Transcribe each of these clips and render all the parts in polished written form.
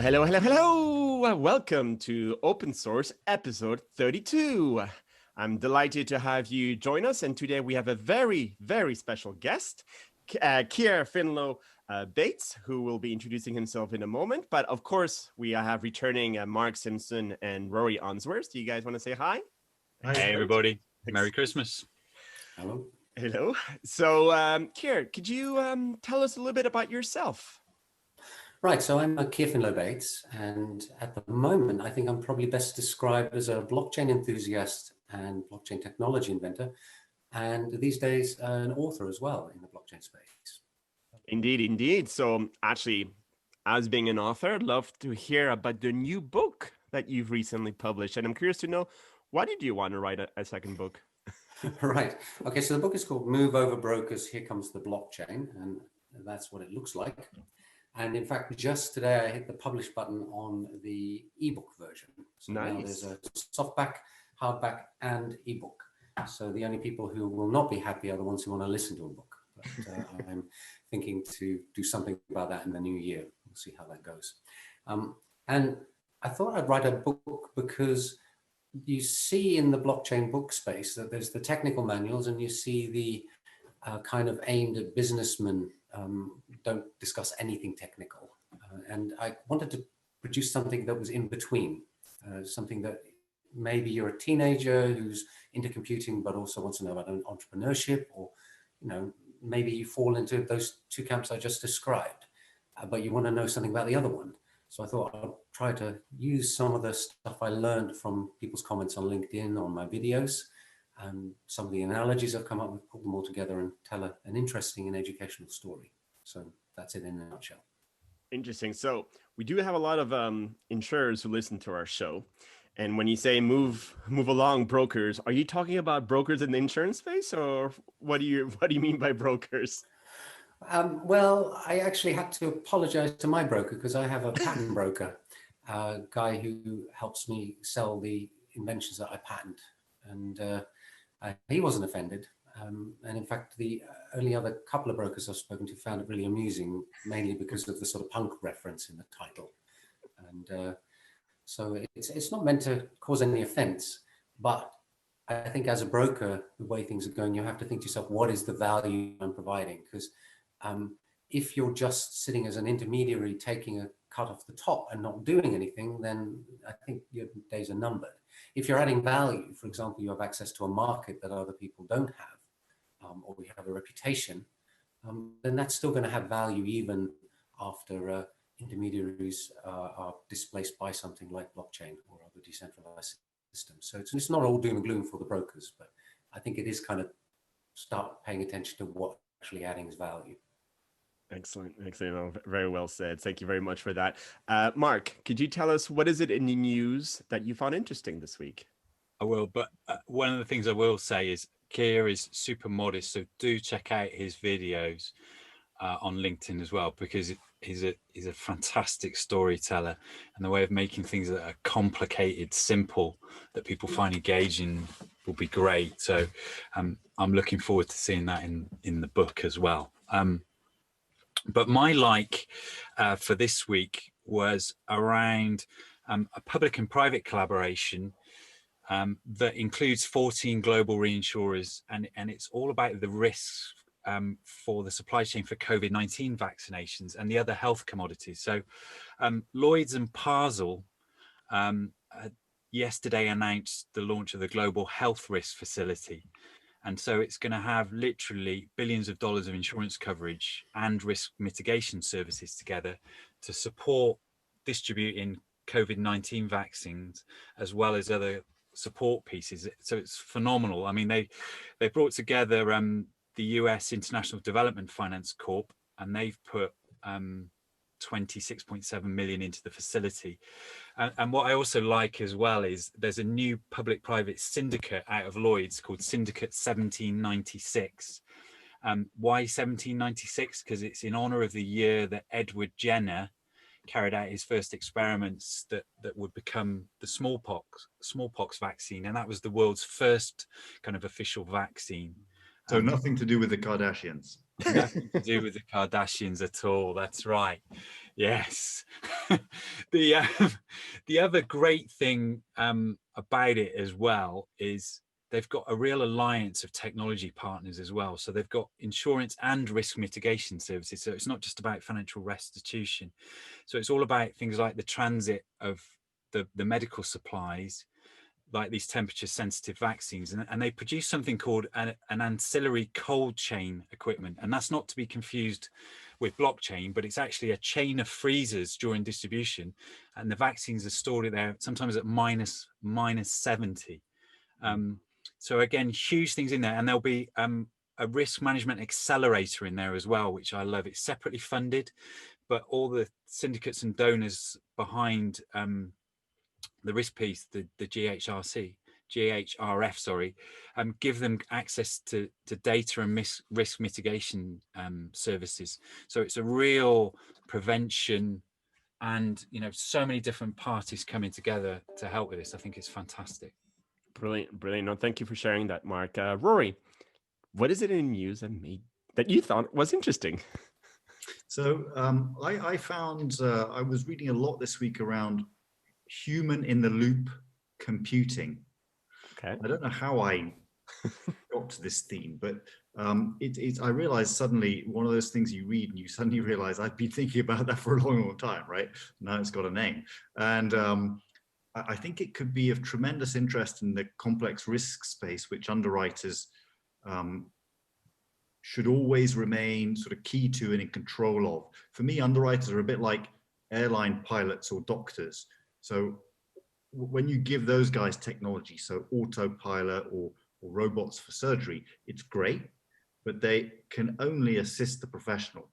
Hello. Welcome to Open Source episode 32. I'm delighted to have you join us. And today we have a very, very special guest, Keir Finlow-Bates, who will be introducing himself in a moment. But of course, we have returning Mark Simpson and Rory Unsworth. Do you guys want to say hi? Hey, everybody. Merry Christmas. Hello. Hello. So, Keir, could you tell us a little bit about yourself? Right, so I'm Keir Finlow-Bates, and at the moment, I think I'm probably best described as a blockchain enthusiast and blockchain technology inventor, and these days an author as well in the blockchain space. Indeed. So actually, as being an author, I'd love to hear about the new book that you've recently published. And I'm curious to know, why did you want to write a second book? Right. Okay, so the book is called Move Over Brokers, Here Comes the Blockchain, and that's what it looks like. And in fact, just today, I hit the publish button on the ebook version. So nice. Now there's a softback, hardback, and ebook. So the only people who will not be happy are the ones who want to listen to a book. But I'm thinking to do something about that in the new year. We'll see how that goes. And I thought I'd write a book because you see in the blockchain book space that there's the technical manuals, and you see the kind of aimed at businessmen, don't discuss anything technical. And I wanted to produce something that was in between, something that maybe you're a teenager who's into computing, but also wants to know about entrepreneurship, or, maybe you fall into those two camps I just described, but you want to know something about the other one. So I thought I'd try to use some of the stuff I learned from people's comments on LinkedIn, on my videos, and some of the analogies I've come up with, pull them all together and tell an interesting and educational story. So that's it in a nutshell. Interesting. So we do have a lot of insurers who listen to our show. And when you say move along brokers, are you talking about brokers in the insurance space, or what do you mean by brokers? Well, I actually had to apologize to my broker because I have a patent broker, a guy who helps me sell the inventions that I patent. And he wasn't offended. And in fact, the only other couple of brokers I've spoken to found it really amusing, mainly because of the sort of punk reference in the title. And so it's not meant to cause any offense, but I think as a broker, the way things are going, you have to think to yourself, what is the value I'm providing? Because if you're just sitting as an intermediary taking a cut off the top and not doing anything, then I think your days are numbered. If you're adding value, for example, you have access to a market that other people don't have, or we have a reputation, then that's still going to have value even after intermediaries are displaced by something like blockchain or other decentralized systems. So it's not all doom and gloom for the brokers, but I think it is kind of start paying attention to what actually adding is value. Excellent. Oh, very well said. Thank you very much for that. Mark, could you tell us what is it in the news that you found interesting this week? I will, but one of the things I will say is Keir is super modest, so do check out his videos on LinkedIn as well, because he's a fantastic storyteller, and the way of making things that are complicated simple that people find engaging will be great. So I'm looking forward to seeing that in the book as well. But my for this week was around a public and private collaboration that includes 14 global reinsurers, and it's all about the risks for the supply chain for COVID-19 vaccinations and the other health commodities. So Lloyds and Parsel yesterday announced the launch of the Global Health Risk Facility. And so it's going to have literally billions of dollars of insurance coverage and risk mitigation services together to support distributing COVID-19 vaccines, as well as other support pieces. So it's phenomenal. I mean, they brought together the US International Development Finance Corp, and they've put 26.7 million into the facility. And what I also like as well is there's a new public-private syndicate out of Lloyd's called Syndicate 1796. Why 1796? Because it's in honor of the year that Edward Jenner carried out his first experiments that would become the smallpox vaccine, and that was the world's first kind of official vaccine. So nothing to do with the Kardashians. Nothing to do with the Kardashians at all. That's right. Yes. the the other great thing about it as well is they've got a real alliance of technology partners as well. So they've got insurance and risk mitigation services. So it's not just about financial restitution. So it's all about things like the transit of the medical supplies, like these temperature sensitive vaccines, and they produce something called an ancillary cold chain equipment, and that's not to be confused with blockchain, but it's actually a chain of freezers during distribution, and the vaccines are stored there sometimes at minus 70. So again, huge things in there, and there'll be a risk management accelerator in there as well, which I love. It's separately funded, but all the syndicates and donors behind the risk piece, the GHRF, sorry, give them access to data and risk mitigation services. So it's a real prevention, and so many different parties coming together to help with this. I think it's fantastic. Brilliant, brilliant. No, thank you for sharing that, Mark. Rory, what is it in news that you thought was interesting? So I found I was reading a lot this week around human in the loop computing. Okay. I don't know how I got to this theme, but I realized suddenly one of those things you read and you suddenly realize I've been thinking about that for a long, long time, right? Now it's got a name. And I think it could be of tremendous interest in the complex risk space, which underwriters should always remain sort of key to and in control of. For me, underwriters are a bit like airline pilots or doctors. So when you give those guys technology, so autopilot or robots for surgery, it's great, but they can only assist the professional.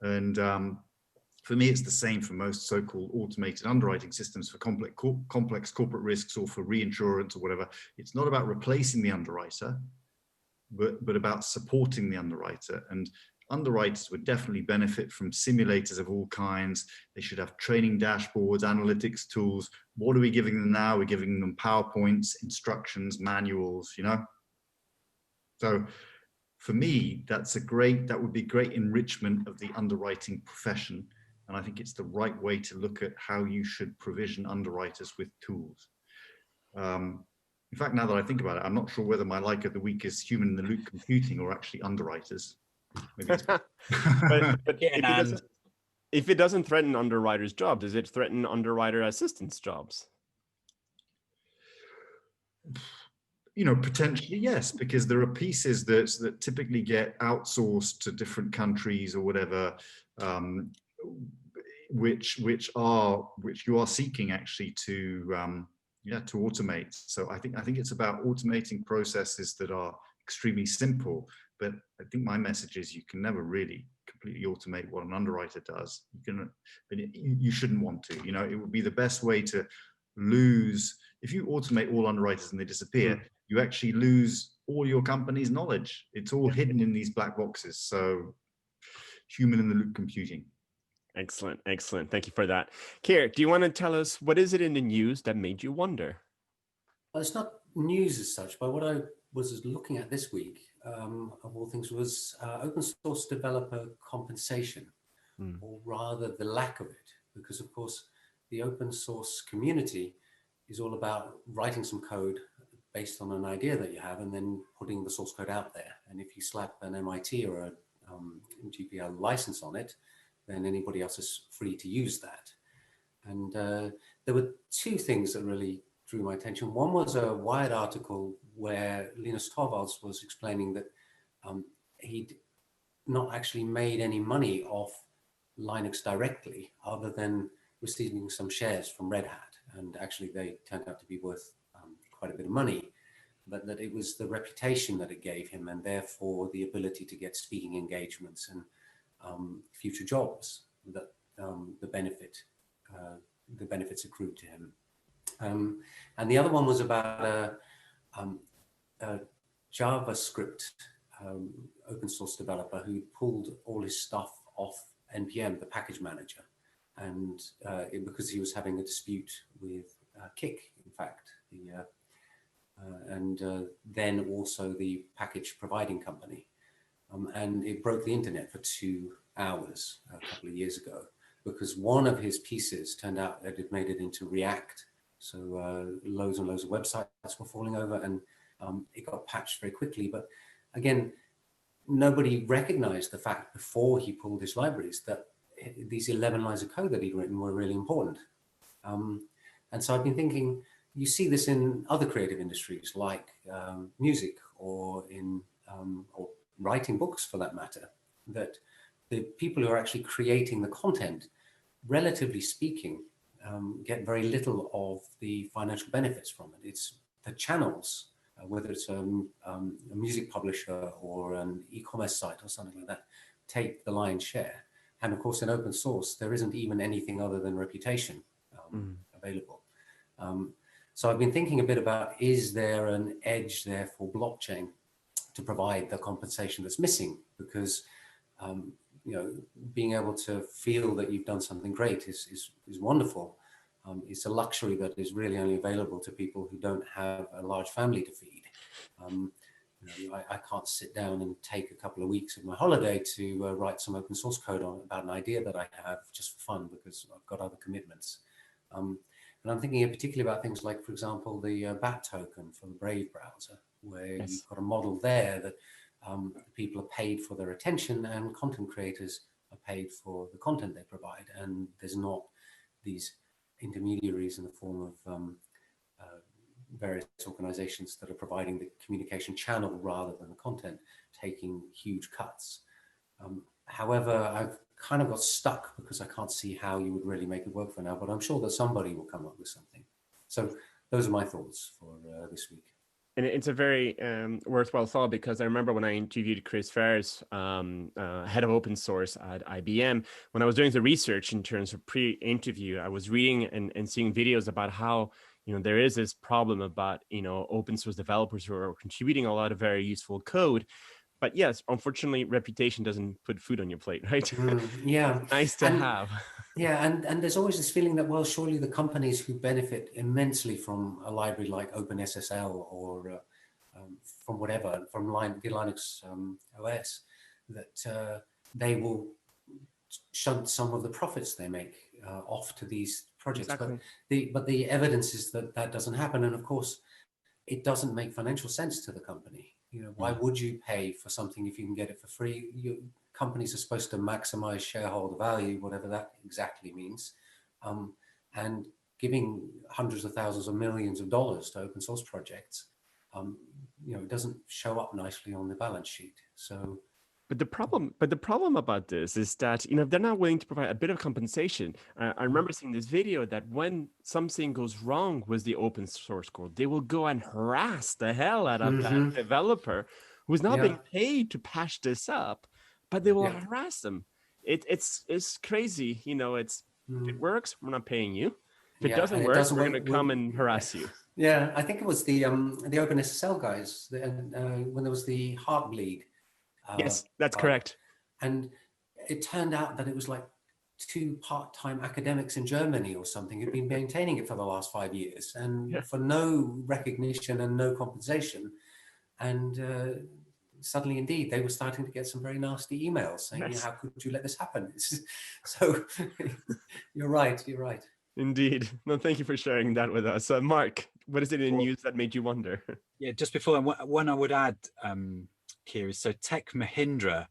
And for me, it's the same for most so-called automated underwriting systems for complex corporate risks or for reinsurance or whatever. It's not about replacing the underwriter, but about supporting the underwriter. And underwriters would definitely benefit from simulators of all kinds. They should have training dashboards, analytics tools. What are we giving them now? We're giving them PowerPoints, instructions, manuals, So for me, that would be great enrichment of the underwriting profession. And I think it's the right way to look at how you should provision underwriters with tools. In fact, now that I think about it, I'm not sure whether my like of the week is human in the loop computing or actually underwriters. Maybe it's but if it doesn't threaten underwriters' jobs, does it threaten underwriter assistants' jobs? Potentially yes, because there are pieces that typically get outsourced to different countries or whatever, which you are seeking actually to automate. So I think it's about automating processes that are extremely simple. But I think my message is you can never really completely automate what an underwriter does. You shouldn't want to. It would be the best way to lose. If you automate all underwriters and they disappear, you actually lose all your company's knowledge. It's all hidden in these black boxes. So human in the loop computing. Excellent, excellent. Thank you for that. Keir, do you want to tell us what is it in the news that made you wonder? Well, it's not news as such, but what I was looking at this week, of all things, was open source developer compensation, or rather the lack of it, because of course the open source community is all about writing some code based on an idea that you have and then putting the source code out there. And if you slap an MIT or a GPL license on it, then anybody else is free to use that. And there were two things that really drew my attention. One was a Wired article where Linus Torvalds was explaining that he'd not actually made any money off Linux directly, other than receiving some shares from Red Hat. And actually they turned out to be worth quite a bit of money, but that it was the reputation that it gave him, and therefore the ability to get speaking engagements and future jobs that the benefits accrued to him. And the other one was about a JavaScript open source developer who pulled all his stuff off NPM, the package manager, and because he was having a dispute with Kik, in fact, and then also the package providing company. and it broke the internet for 2 hours a couple of years ago, because one of his pieces turned out that it made it into React. So loads and loads of websites were falling over, and it got patched very quickly. But again, nobody recognized the fact before he pulled his libraries that these 11 lines of code that he'd written were really important. And so I've been thinking, you see this in other creative industries like music or in or writing books for that matter, that the people who are actually creating the content, relatively speaking, get very little of the financial benefits from it. It's the channels, whether it's a music publisher or an e-commerce site or something like that, take the lion's share. And of course, in open source, there isn't even anything other than reputation available. So I've been thinking a bit about, is there an edge there for blockchain to provide the compensation that's missing? Because you know, being able to feel that you've done something great is wonderful. It's a luxury that is really only available to people who don't have a large family to feed. You know, I can't sit down and take a couple of weeks of my holiday to write some open source code about an idea that I have just for fun, because I've got other commitments. And I'm thinking in particular about things like, for example, the BAT token for the Brave browser, where you've got a model there that people are paid for their attention and content creators are paid for the content they provide. And there's not these intermediaries in the form of various organizations that are providing the communication channel rather than the content, taking huge cuts. However, I've kind of got stuck because I can't see how you would really make it work for now, but I'm sure that somebody will come up with something. So those are my thoughts for this week. And it's a very worthwhile thought, because I remember when I interviewed Chris Ferris, head of open source at IBM, when I was doing the research in terms of pre-interview, I was reading and seeing videos about how, you know, there is this problem about, you know, open source developers who are contributing a lot of very useful code. But yes, unfortunately, reputation doesn't put food on your plate, right? Yeah. Nice to have. Yeah, and there's always this feeling that, well, surely the companies who benefit immensely from a library like OpenSSL or from whatever, from the Linux OS, that they will shunt some of the profits they make off to these projects. Exactly. But the evidence is that that doesn't happen, and of course, it doesn't make financial sense to the company. You know, why would you pay for something if you can get it for free? Companies are supposed to maximize shareholder value, whatever that exactly means, and giving hundreds of thousands or millions of dollars to open source projects, you know, it doesn't show up nicely on the balance sheet. So. But the problem about this is that, you know, they're not willing to provide a bit of compensation. I remember seeing this video that when something goes wrong with the open source code, they will go and harass the hell out of that developer who's not being paid to patch this up, but they will harass them. It's crazy. You know, if it works, we're not paying you. If it doesn't work, we're going to come and harass you. Yeah, I think it was the OpenSSL guys, when there was the Heartbleed. Yes, that's correct. And it turned out that it was like 2 part-time academics in Germany or something who'd been maintaining it for the last 5 years, and for no recognition and no compensation. And suddenly, indeed, they were starting to get some very nasty emails saying, how could you let this happen? So you're right. Indeed. No, thank you for sharing that with us. Mark, what is it in news that made you wonder? Yeah, just before, one I would add, Keir, is so Tech Mahindra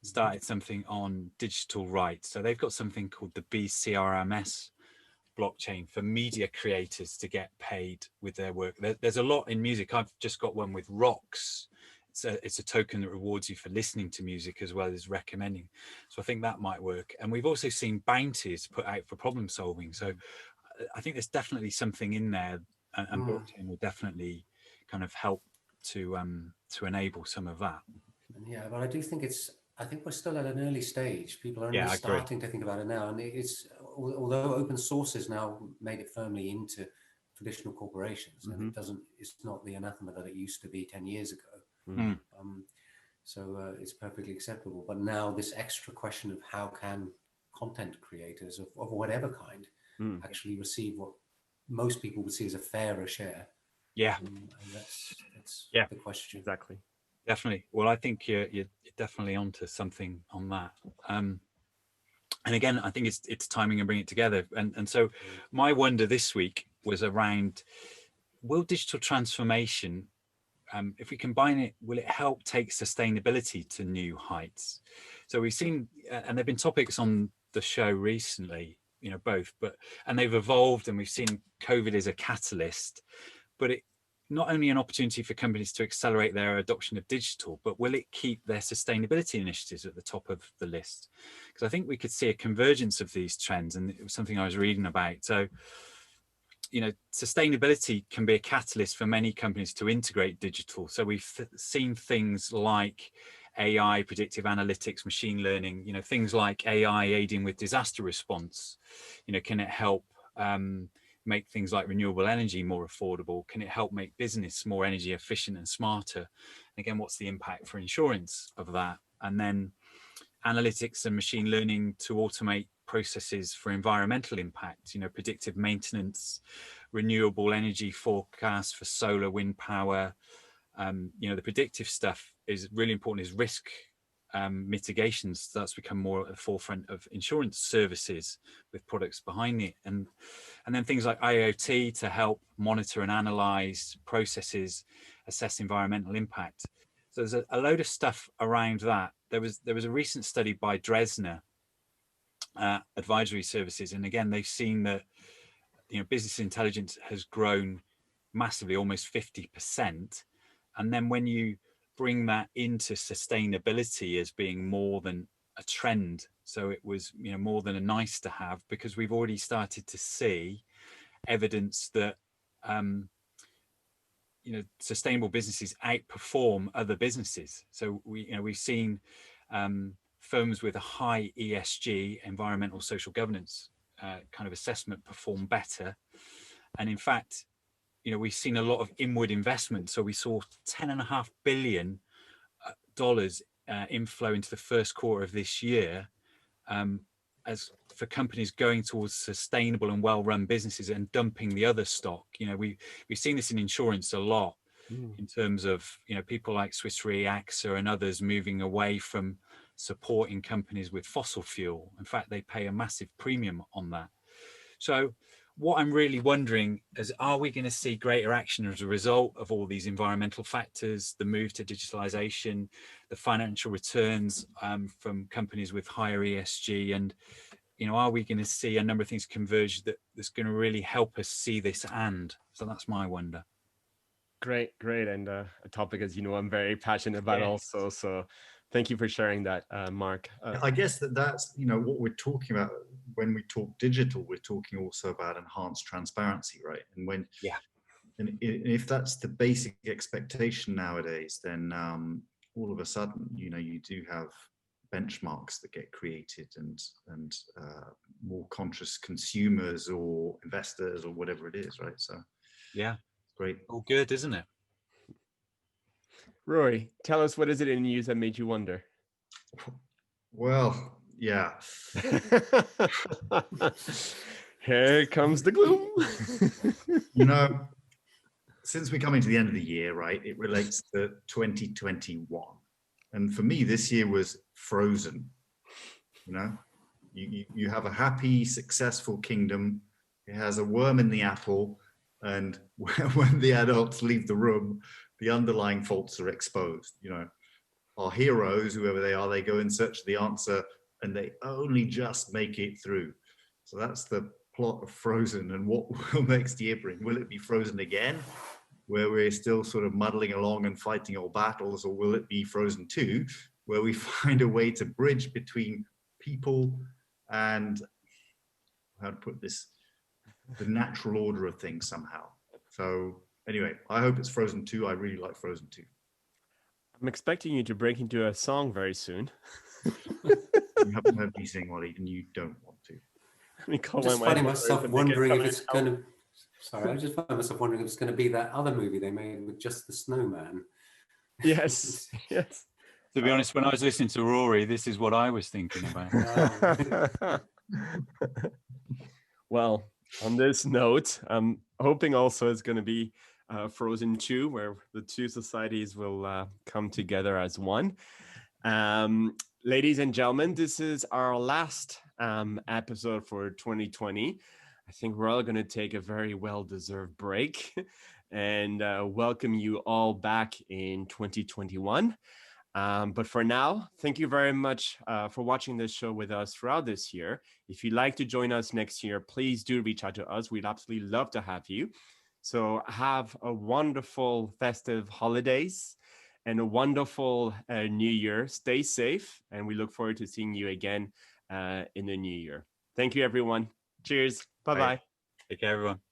started something on digital rights. So they've got something called the BCRMS blockchain for media creators to get paid with their work. There's a lot in music. I've just got one with Rocks. It's a token that rewards you for listening to music as well as recommending. So I think that might work. And we've also seen bounties put out for problem solving. So I think there's definitely something in there, and blockchain will definitely kind of help to enable some of that. Yeah, but I do think I think we're still at an early stage. People are only starting to think about it now. And it's, although open source has now made it firmly into traditional corporations, and it's not the anathema that it used to be 10 years ago. So it's perfectly acceptable. But now this extra question of how can content creators of whatever kind actually receive what most people would see as a fairer share. Yeah. And that's the question. Exactly. Definitely. Well, I think you're definitely onto something on that. And again, I think it's timing and bringing it together. And so my wonder this week was around, will digital transformation, if we combine it, will it help take sustainability to new heights? So we've seen, and there've been topics on the show recently, both, and they've evolved, and we've seen COVID as a catalyst, but it not only an opportunity for companies to accelerate their adoption of digital, but will it keep their sustainability initiatives at the top of the list? Because I think we could see a convergence of these trends, and it was something I was reading about. So, sustainability can be a catalyst for many companies to integrate digital. So we've seen things like AI, predictive analytics, machine learning, things like AI aiding with disaster response. Can it help make things like renewable energy more affordable? Can it help make business more energy efficient and smarter? And again, what's the impact for insurance of that? And then analytics and machine learning to automate processes for environmental impact, predictive maintenance, renewable energy forecasts for solar, wind power. The predictive stuff is really important, is risk mitigations. That's become more at the forefront of insurance services with products behind it. And then things like IoT to help monitor and analyze processes, assess environmental impact. So there's a load of stuff around that. There was a recent study by Dresner Advisory Services, and again they've seen that business intelligence has grown massively, almost 50%. And then when you bring that into sustainability as being more than a trend, so it was more than a nice to have, because we've already started to see evidence that sustainable businesses outperform other businesses. So we've seen firms with a high ESG, environmental social governance kind of assessment, perform better. And in fact, we've seen a lot of inward investment. So we saw $10.5 billion inflow into the first quarter of this year, as for companies going towards sustainable and well-run businesses and dumping the other stock. We've seen this in insurance a lot, in terms of people like Swiss Re, AXA, and others moving away from supporting companies with fossil fuel. In fact, they pay a massive premium on that. So what I'm really wondering is, are we going to see greater action as a result of all these environmental factors, the move to digitalization, the financial returns from companies with higher ESG? And, are we going to see a number of things converge that's going to really help us see this? And so that's my wonder. Great. And a topic, as you know, I'm very passionate about also. So thank you for sharing that, Mark. I guess that's, what we're talking about when we talk digital, we're talking also about enhanced transparency, right? And and if that's the basic expectation nowadays, then all of a sudden, you do have benchmarks that get created, and more conscious consumers or investors or whatever it is, right? So great. All good, isn't it? Rory, tell us, what is it in news that made you wonder? Well, yeah. Here comes the gloom. Since we're coming to the end of the year, right, it relates to 2021. And for me, this year was frozen. You have a happy, successful kingdom. It has a worm in the apple. And when the adults leave the room, the underlying faults are exposed. Our heroes, whoever they are, they go in search of the answer, and they only just make it through. So that's the plot of Frozen. And what will next year bring? Will it be Frozen again, where we're still sort of muddling along and fighting our battles? Or will it be Frozen 2, where we find a way to bridge between people and, how to put this, the natural order of things somehow? So anyway, I hope it's Frozen 2. I really like Frozen 2. I'm expecting you to break into a song very soon. You haven't heard me sing, Ollie, and you don't want to. I'm just finding myself wondering if it's going to... Sorry, I just find myself wondering if it's going to be that other movie they made with just the snowman. Yes. To be honest, when I was listening to Rory, this is what I was thinking about. Well, on this note, I'm hoping also it's going to be Frozen 2, where the two societies will come together as one. Ladies and gentlemen, this is our last episode for 2020. I think we're all going to take a very well-deserved break and welcome you all back in 2021. But for now, thank you very much for watching this show with us throughout this year. If you'd like to join us next year, please do reach out to us. We'd absolutely love to have you. So have a wonderful festive holidays and a wonderful new year. Stay safe, and we look forward to seeing you again in the new year. Thank you, everyone. Cheers. Bye-bye. Take care, everyone.